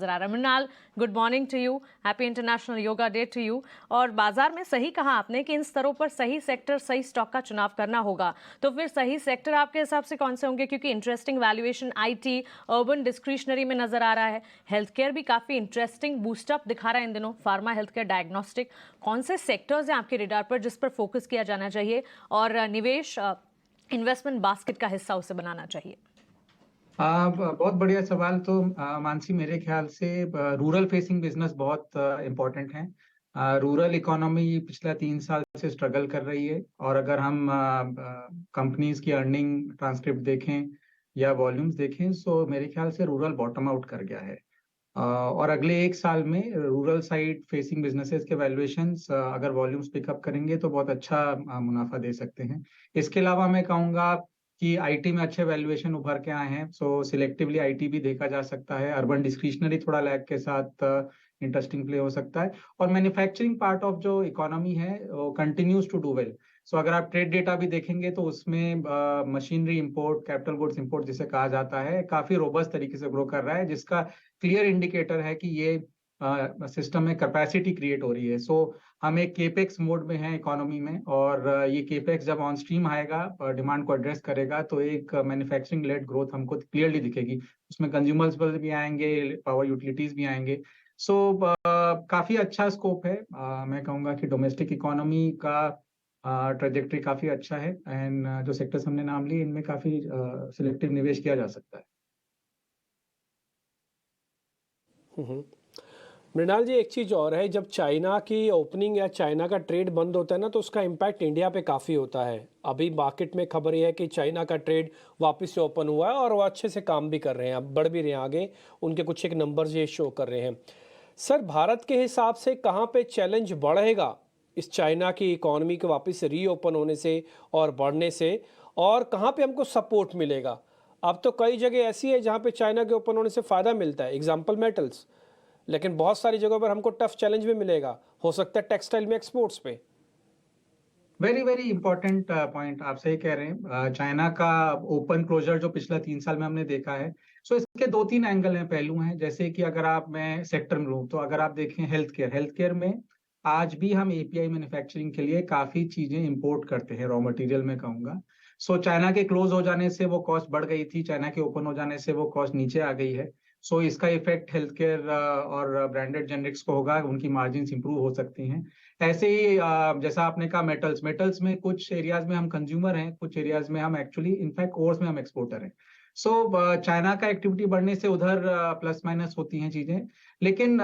जरा Mrinal, good morning to you, happy international yoga day to you. और बाजार में सही कहा आपने कि इन स्तरों पर सही सेक्टर सही स्टॉक का चुनाव करना होगा, तो फिर सही सेक्टर आपके हिसाब से कौन से होंगे? क्योंकि interesting valuation IT, urban discretionary में नजर आ रहा है। हेल्थ केयर भी काफी इंटरेस्टिंग बूस्टअप दिखा रहा है इन दिनों, फार्मा, हेल्थ केयर, डायग्नोस्टिक। कौन से सेक्टर्स हैं आपके रिडार पर जिस पर फोकस किया जाना चाहिए और निवेश इन्वेस्टमेंट बास्केट का हिस्सा उसे बनाना चाहिए? बहुत बढ़िया सवाल। तो मानसी, मेरे ख्याल से रूरल फेसिंग बिजनेस बहुत इम्पोर्टेंट है। रूरल इकोनॉमी पिछला 3 साल से स्ट्रगल कर रही है, और अगर हम कंपनीज की अर्निंग ट्रांसक्रिप्ट देखें या वॉल्यूम्स देखें, तो मेरे ख्याल से रूरल बॉटम आउट कर गया है। और अगले 1 साल में रूरल साइड फेसिंग बिजनेसेस के वैल्यूएशंस अगर वॉल्यूम्स पिकअप करेंगे तो बहुत अच्छा मुनाफा दे सकते हैं। इसके अलावा मैं कहूँगा कि आईटी में अच्छे वैल्यूएशन उभर के आए हैं, सो सिलेक्टिवली आईटी भी देखा जा सकता है। अर्बन डिस्क्रिशनरी थोड़ा लैग के साथ इंटरेस्टिंग प्ले हो सकता है, और मैन्युफैक्चरिंग पार्ट ऑफ जो इकोनॉमी है वो कंटिन्यूज टू डू वेल। सो अगर आप ट्रेड डेटा भी देखेंगे तो उसमें machinery import, capital goods import जिसे कहा जाता है, काफी रोबस्ट तरीके से ग्रो कर रहा है, जिसका क्लियर इंडिकेटर है कि ये सिस्टम में कैपेसिटी क्रिएट हो रही है। सो हम एक केपेक्स मोड में हैं इकोनॉमी में, और ये केपेक्स जब ऑन स्ट्रीम आएगा, डिमांड को एड्रेस करेगा, तो एक मैन्युफैक्चरिंग लेड ग्रोथ हमको क्लियरली दिखेगी। उसमें कंज्यूमर्स भी आएंगे, पावर यूटिलिटीज भी आएंगे। सो काफी अच्छा स्कोप है। मैं कहूँगा कि डोमेस्टिक इकोनॉमी का ट्रेजेक्टरी काफी अच्छा है, एंड जो सेक्टर्स हमने नाम लिए इनमें काफी सिलेक्टिव निवेश किया जा सकता है। मृणाल जी, एक चीज़ और है, जब चाइना की ओपनिंग या चाइना का ट्रेड बंद होता है ना, तो उसका इम्पैक्ट इंडिया पे काफ़ी होता है। अभी मार्केट में खबर ये है कि चाइना का ट्रेड वापस से ओपन हुआ है और वो अच्छे से काम भी कर रहे हैं, अब बढ़ भी रहे हैं आगे। उनके कुछ एक नंबर्स ये शो कर रहे हैं। सर, भारत के हिसाब से कहाँ पे चैलेंज बढ़ेगा इस चाइना की इकोनॉमी के वापस से रीओपन होने से और बढ़ने से, और कहाँ पे हमको सपोर्ट मिलेगा? अब तो कई जगह ऐसी है जहाँ पे चाइना के ओपन होने से फ़ायदा मिलता है, एग्जाम्पल मेटल्स, लेकिन बहुत सारी जगहों पर हमको टफ चैलेंज भी मिलेगा, हो सकता है टेक्सटाइल में, एक्सपोर्ट्स पे। वेरी वेरी इंपॉर्टेंट पॉइंट आप सही कह रहे हैं। चाइना का ओपन क्लोजर जो पिछला 3 साल में हमने देखा है, सो इसके 2-3 एंगल हैं, पहलू हैं। जैसे कि अगर आप, मैं सेक्टर में लूँ, तो अगर आप देखें हेल्थ केयर में आज भी हम एपीआई मैन्युफैक्चरिंग के लिए काफी चीजें इंपोर्ट करते हैं, रॉ मटेरियल में कहूंगा। सो चाइना के क्लोज हो जाने से वो कॉस्ट बढ़ गई थी, चाइना के ओपन हो जाने से वो कॉस्ट नीचे आ गई है। सो इसका इफेक्ट हेल्थ केयर और ब्रांडेड जेनरिक्स को होगा, उनकी मार्जिन इंप्रूव हो सकती हैं। ऐसे ही जैसा आपने कहा, मेटल्स में कुछ एरियाज में हम कंज्यूमर हैं, कुछ एरियाज में हम एक्चुअली, इनफैक्ट ओर्स में हम एक्सपोर्टर हैं। सो चाइना का एक्टिविटी बढ़ने से उधर प्लस माइनस होती हैं चीजें। लेकिन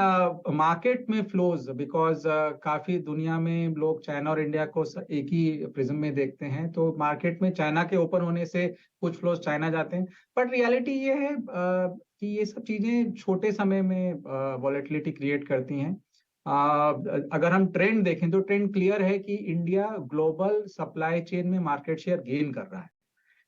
मार्केट में फ्लोज, बिकॉज काफी दुनिया में लोग चाइना और इंडिया को एक ही प्रिज्म में देखते हैं, तो मार्केट में चाइना के ओपन होने से कुछ फ्लोज चाइना जाते हैं। बट रियलिटी ये है कि ये सब चीजें छोटे समय में वॉलेटिलिटी क्रिएट करती हैं। अगर हम ट्रेंड देखें तो ट्रेंड क्लियर है कि इंडिया ग्लोबल सप्लाई चेन में मार्केट शेयर गेन कर रहा है।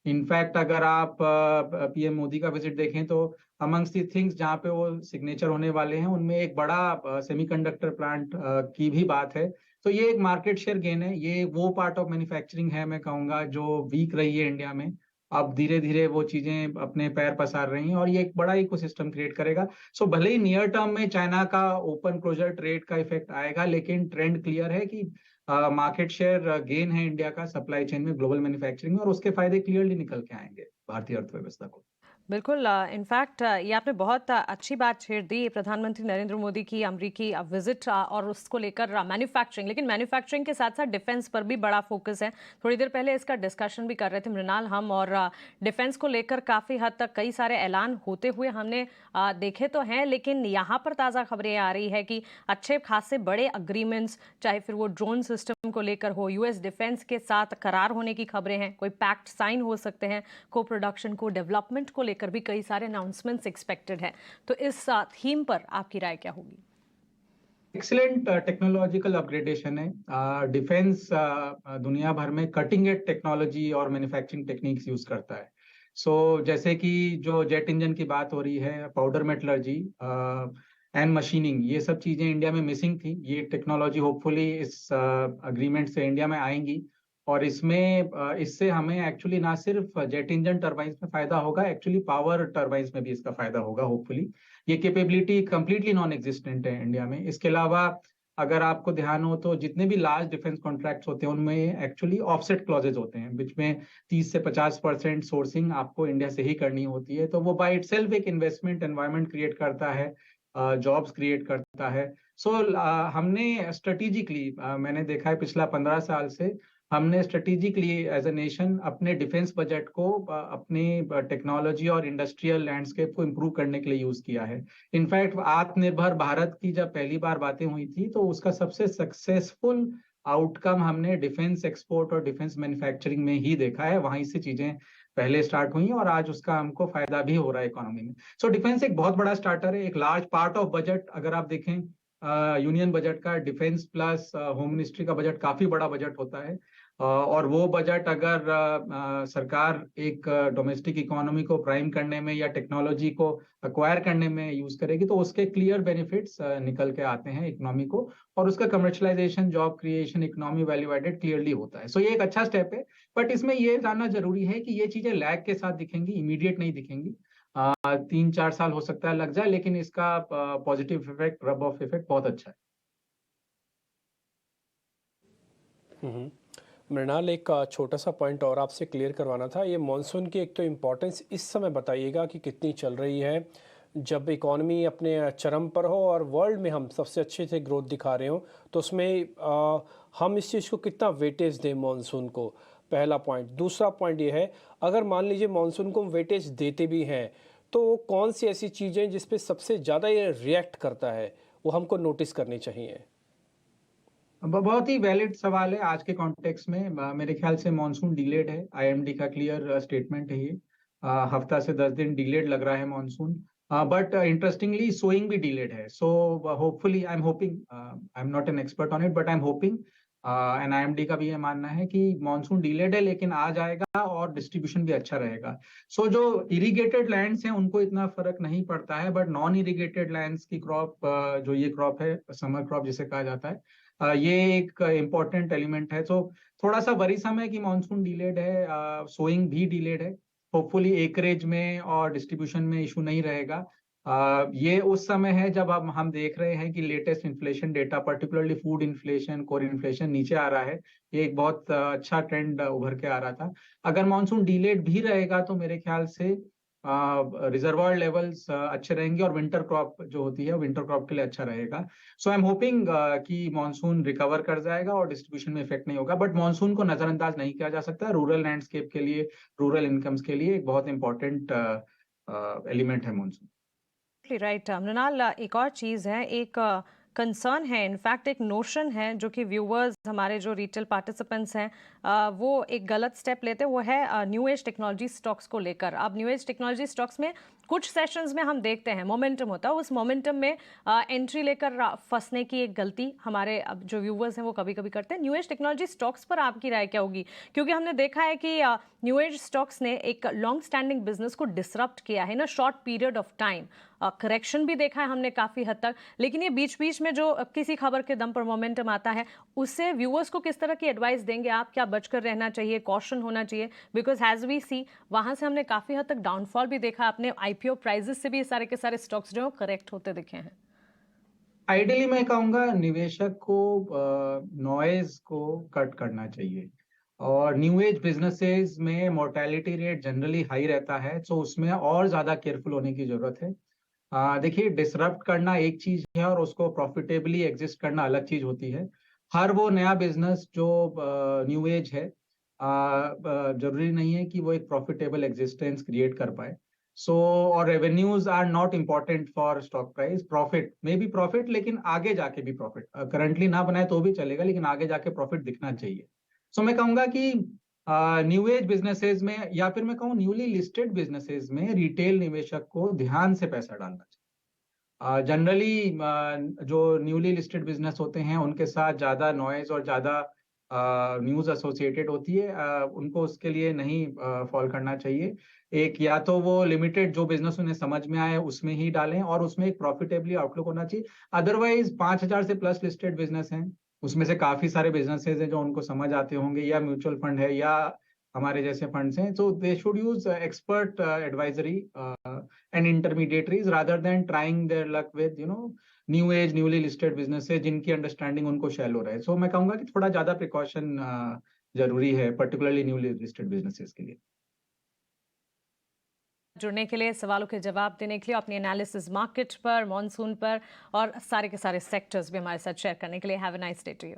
इनफैक्ट अगर आप पीएम मोदी का विजिट देखें, तो अमंग्स दी थिंग्स जहाँ पे वो सिग्नेचर होने वाले हैं, उनमें एक बड़ा सेमीकंडक्टर प्लांट की भी बात है। तो ये एक मार्केट शेयर गेन है। ये वो पार्ट ऑफ मैन्युफैक्चरिंग है, मैं कहूँगा, जो वीक रही है इंडिया में। अब धीरे धीरे वो चीजें अपने पैर पसार रही हैं, और ये एक बड़ा इकोसिस्टम क्रिएट करेगा। सो भले ही नियर टर्म में चाइना का ओपन क्लोजर ट्रेड का इफेक्ट आएगा, लेकिन ट्रेंड क्लियर है कि मार्केट शेयर गेन है इंडिया का सप्लाई चेन में, ग्लोबल मैन्युफैक्चरिंग में, और उसके फायदे क्लियरली निकल के आएंगे भारतीय अर्थव्यवस्था को। बिल्कुल। इनफैक्ट ये आपने बहुत अच्छी बात छेड़ दी, प्रधानमंत्री नरेंद्र मोदी की अमरीकी विजिट और उसको लेकर मैन्युफैक्चरिंग, लेकिन मैन्युफैक्चरिंग के साथ साथ डिफेंस पर भी बड़ा फोकस है। थोड़ी देर पहले इसका डिस्कशन भी कर रहे थे मृणाल हम, और डिफेंस को लेकर काफ़ी हद तक कई सारे ऐलान होते हुए हमने देखे तो हैं, लेकिन यहाँ पर ताज़ा खबरें आ रही है कि अच्छे खासे बड़े अग्रीमेंट्स, चाहे फिर वो ड्रोन सिस्टम को लेकर हो, यूएस डिफेंस के साथ करार होने की खबरें हैं, कोई पैक्ट साइन हो सकते हैं, को प्रोडक्शन को डेवलपमेंट को लेकर भी कई सारे अनाउंसमेंट्स एक्सपेक्टेड है। तो इस थीम पर आपकी राय क्या होगी? एक्सीलेंट टेक्नोलॉजिकल अपग्रेडेशन है। डिफेंस दुनिया भर में कटिंग एज टेक्नोलॉजी और मैन्युफैक्चरिंग टेक्निक्स यूज करता है। सो जैसे कि जो जेट इंजन की बात हो रही है, पाउडर मेटलर्जी एंड मशीनिंग, ये सब चीजें इंडिया में मिसिंग थी। ये टेक्नोलॉजी होपफुली इस अग्रीमेंट से इंडिया में आएंगी, और इसमें इससे हमें एक्चुअली ना सिर्फ जेट इंजन टरबाइंस में फायदा होगा, एक्चुअली पावर टरबाइंस में भी इसका फायदा होगा होपफुली। ये कैपेबिलिटी कंप्लीटली नॉन एग्जिस्टेंट है इंडिया में। इसके अलावा अगर आपको ध्यान हो तो जितने भी लार्ज डिफेंस कॉन्ट्रैक्ट्स होते हैं उनमें एक्चुअली ऑफसेट क्लॉजेज होते हैं, बीच में 30 से 50% सोर्सिंग आपको इंडिया से ही करनी होती है। तो वो बाय इटसेल्फ एक इन्वेस्टमेंट एनवायरनमेंट क्रिएट करता है, जॉब्स क्रिएट करता है। सो हमने स्ट्रेटेजिकली, मैंने देखा है पिछला 15 साल से हमने स्ट्रेटेजिकली एज ए नेशन अपने डिफेंस बजट को अपने टेक्नोलॉजी और इंडस्ट्रियल लैंडस्केप को इम्प्रूव करने के लिए यूज किया है। इनफैक्ट आत्मनिर्भर भारत की जब पहली बार बातें हुई थी तो उसका सबसे सक्सेसफुल आउटकम हमने डिफेंस एक्सपोर्ट और डिफेंस मैन्युफैक्चरिंग में ही देखा है। वहीं से चीजें पहले स्टार्ट हुई और आज उसका हमको फायदा भी हो रहा है इकोनॉमी में। सो डिफेंस एक बहुत बड़ा स्टार्टर है, एक लार्ज पार्ट ऑफ बजट। अगर आप देखें यूनियन बजट का डिफेंस प्लस होम मिनिस्ट्री का बजट काफी बड़ा बजट होता है। और वो बजट अगर सरकार एक डोमेस्टिक इकोनॉमी को प्राइम करने में या टेक्नोलॉजी को अक्वायर करने में यूज करेगी तो उसके क्लियर बेनिफिट्स निकल के आते हैं इकोनॉमी को, और उसका commercialisation, job creation, economy value added clearly होता है। सो ये एक अच्छा स्टेप है, बट इसमें ये जानना जरूरी है कि ये चीजें लैग के साथ दिखेंगी, इमीडिएट नहीं दिखेंगी। 3-4 साल हो सकता है लग जाए, लेकिन इसका positive effect, rub off effect बहुत अच्छा है। मृणाल, एक छोटा सा पॉइंट और आपसे क्लियर करवाना था। ये मॉनसून की एक तो इम्पोर्टेंस इस समय बताइएगा कि कितनी चल रही है, जब इकॉनमी अपने चरम पर हो और वर्ल्ड में हम सबसे अच्छे से ग्रोथ दिखा रहे हो, तो उसमें हम इस चीज़ को कितना वेटेज दें मॉनसून को, पहला पॉइंट। दूसरा पॉइंट ये है, अगर मान लीजिए मॉनसून को हम वेटेज देते भी हैं तो कौन सी ऐसी चीज़ें जिस पे सबसे ज़्यादा ये रिएक्ट करता है वो हमको नोटिस करनी चाहिए? बहुत ही वैलिड सवाल है आज के कॉन्टेक्स्ट में। मेरे ख्याल से मॉनसून डिलेड है, आईएमडी का क्लियर स्टेटमेंट है ये। हफ्ता से 10 दिन डिलेड लग रहा है मॉनसून, बट इंटरेस्टिंगली सोइंग भी डिलेड है। So hopefully, I am hoping, I am not an expert on it, but I am hoping, and IMD का भी ये मानना है कि मॉनसून डिलेड है लेकिन आ जाएगा और डिस्ट्रीब्यूशन भी अच्छा रहेगा। सो जो इरिगेटेड लैंड्स हैं उनको इतना फर्क नहीं पड़ता है, बट नॉन इरिगेटेड लैंड्स की क्रॉप, जो ये क्रॉप है समर क्रॉप जिसे कहा जाता है, ये एक इम्पोर्टेंट एलिमेंट है। तो थोड़ा सा वरीसम है कि मॉनसून डिलेड है, सोइंग भी डिलेड है। होपफुली एकरेज में और डिस्ट्रीब्यूशन में इशू नहीं रहेगा। ये उस समय है जब हम देख रहे हैं कि latest inflation data, particularly food inflation, core inflation नीचे आ रहा है। ये एक बहुत अच्छा ट्रेंड उभर के आ रहा था। अगर मॉनसून डिलेड भी रहेगा तो मेरे ख्याल से रिजर्वायर लेवल्स अच्छे रहेंगे और विंटर क्रॉप जो होती है विंटर क्रॉप के लिए अच्छा रहेगा। सो आई एम होपिंग कि मॉनसून रिकवर कर जाएगा और डिस्ट्रीब्यूशन में इफेक्ट नहीं होगा, बट मॉनसून को नजरअंदाज नहीं किया जा सकता। रूरल लैंडस्केप के लिए, रूरल इनकम्स के लिए एक बहुत इंपॉर्टेंट एलिमेंट है मॉनसून। राइट मृणाल, एक और चीज़ है, एक कंसर्न है, इनफैक्ट एक नोशन है जो कि व्यूअर्स, हमारे जो रिटेल पार्टिसिपेंट्स हैं, वो एक गलत स्टेप लेते हैं, वो है न्यू एज टेक्नोलॉजी स्टॉक्स को लेकर। अब न्यू एज टेक्नोलॉजी स्टॉक्स में कुछ सेशंस में हम देखते हैं मोमेंटम होता है, उस मोमेंटम में एंट्री लेकर फंसने की एक गलती हमारे अब जो व्यूअर्स हैं वो कभी कभी करते हैं। न्यू एज टेक्नोलॉजी स्टॉक्स पर आपकी राय क्या होगी? क्योंकि हमने देखा है कि न्यू एज स्टॉक्स ने एक लॉन्ग स्टैंडिंग बिजनेस को डिसरप्ट किया है in a short period of time. Correction भी देखा है हमने काफ़ी हद तक, लेकिन ये बीच बीच में जो किसी खबर के दम पर मोमेंटम आता है, उससे व्यूअर्स को किस तरह की एडवाइस देंगे आप? क्या बचकर रहना चाहिए, कॉशन होना चाहिए? बिकॉज हैज़ वी सी, वहाँ से हमने काफ़ी हद तक डाउनफॉल भी देखा, अपने आईपीओ प्राइजेस से भी सारे के सारे स्टॉक्स जो करेक्ट होते दिखे हैं। आइडियली मैं कहूँगा निवेशक को नॉइज को कट करना चाहिए, और न्यू एज बिजनेसेस में मोर्टेलिटी रेट जनरली हाई रहता है, तो उसमें और ज्यादा केयरफुल होने की जरूरत है। देखिए, डिसरप्ट करना एक चीज है और उसको प्रॉफिटेबली एग्जिस्ट करना अलग चीज होती है। हर वो नया बिजनेस जो न्यू एज है, जरूरी नहीं है कि वो एक प्रॉफिटेबल एग्जिस्टेंस क्रिएट कर पाए। सो और revenues are not important for stock price. Profit में भी प्रॉफिट, लेकिन आगे जाके भी प्रॉफिट, करंटली ना बनाए तो भी चलेगा, लेकिन आगे जाके प्रॉफिट दिखना चाहिए। सो मैं कहूंगा कि न्यू एज बिजनेसेस में, या फिर मैं कहूँ न्यूली लिस्टेड बिजनेसेस में, रिटेल निवेशक को ध्यान से पैसा डालना चाहिए। जनरली जो न्यूली लिस्टेड बिजनेस होते हैं उनके साथ ज्यादा नॉइज और ज्यादा न्यूज एसोसिएटेड होती है, उनको उसके लिए नहीं फॉल करना चाहिए। एक, या तो वो लिमिटेड जो बिजनेस उन्हें समझ में आए उसमें ही डालें और उसमें एक प्रॉफिटेबली आउटलुक होना चाहिए। अदरवाइज 5,000 से प्लस लिस्टेड बिजनेस हैं, उसमें से काफी सारे बिजनेसेस हैं जो उनको समझ आते होंगे, या म्यूचुअल फंड है या हमारे जैसे फंड्स हैं, so they should use expert advisory and intermediaries rather than trying their luck with new age newly listed businesses जिनकी अंडरस्टैंडिंग उनको शैलो रहे. So मैं कहूंगा कि थोड़ा ज्यादा प्रिकॉशन जरूरी है, पर्टिकुलरली न्यूली लिस्टेड बिजनेसेस के लिए. जुड़ने के लिए, सवालों के जवाब देने के लिए, अपनी एनालिसिस मार्केट पर, मॉनसून पर और सारे के सारे सेक्टर्स भी हमारे साथ शेयर करने के लिए. Have a nice day to you.